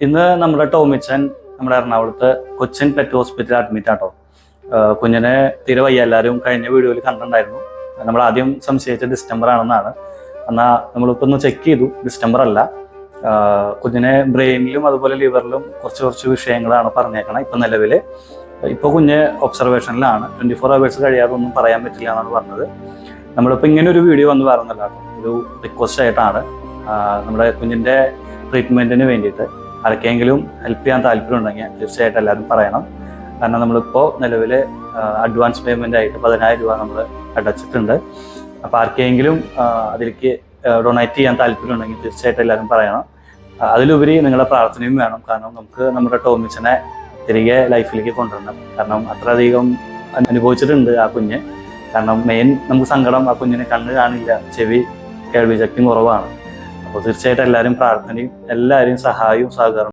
ഇന്ന് നമ്മുടെ ടോമിച്ചൻ നമ്മുടെ എറണാകുളത്ത് കൊച്ചിൻ പെറ്റ് ഹോസ്പിറ്റലിൽ അഡ്മിറ്റ് ആട്ടോ. കുഞ്ഞിനെ തീരെ വയ്യ. എല്ലാവരും കഴിഞ്ഞ വീഡിയോയിൽ കണ്ടിട്ടുണ്ടായിരുന്നു. നമ്മൾ ആദ്യം സംശയിച്ച ഡിസ്റ്റംബർ ആണെന്നാണ്. എന്നാൽ നമ്മളിപ്പോൾ ഒന്ന് ചെക്ക് ചെയ്തു, ഡിസ്റ്റംബർ അല്ല. കുഞ്ഞിനെ ബ്രെയിനിലും അതുപോലെ ലിവറിലും കുറച്ച് വിഷയങ്ങളാണ് പറഞ്ഞേക്കണം. ഇപ്പം നിലവിൽ ഇപ്പോൾ കുഞ്ഞ് ഒബ്സർവേഷനിലാണ്. 24 hours കഴിയാതെ ഒന്നും പറയാൻ പറ്റില്ല എന്നാണ് പറഞ്ഞത്. നമ്മളിപ്പോൾ ഇങ്ങനെ ഒരു വീഡിയോ വന്ന് പറയുന്നില്ല, ഒരു റിക്വസ്റ്റ് ആയിട്ടാണ്. നമ്മുടെ കുഞ്ഞിൻ്റെ ട്രീറ്റ്മെൻറ്റിന് വേണ്ടിയിട്ട് ആർക്കെങ്കിലും ഹെൽപ്പ് ചെയ്യാൻ താല്പര്യമുണ്ടെങ്കിൽ തീർച്ചയായിട്ടും എല്ലാവരും പറയണം. കാരണം നമ്മളിപ്പോൾ നിലവിൽ അഡ്വാൻസ് പേയ്മെൻ്റ് ആയിട്ട് 10,000 രൂപ നമ്മൾ അടച്ചിട്ടുണ്ട്. അപ്പോൾ ആർക്കെങ്കിലും അതിലേക്ക് ഡൊണേറ്റ് ചെയ്യാൻ താല്പര്യമുണ്ടെങ്കിൽ തീർച്ചയായിട്ടും എല്ലാവരും പറയണം. അതിലുപരി നിങ്ങളുടെ പ്രാർത്ഥനയും വേണം. കാരണം നമുക്ക് നമ്മുടെ ടോമിച്ചനെ തിരികെ ലൈഫിലേക്ക് കൊണ്ടുവരണം. കാരണം അത്രയധികം അനുഭവിച്ചിട്ടുണ്ട് ആ കുഞ്ഞ്. കാരണം മെയിൻ നമുക്ക് സങ്കടം, ആ കുഞ്ഞിന് കണ്ണ് കാണില്ല, ചെവി കേൾവി ശക്തിയും കുറവാണ്. അപ്പോൾ തീർച്ചയായിട്ടും എല്ലാവരും പ്രാർത്ഥനയും എല്ലാവരും സഹായവും സഹകരണം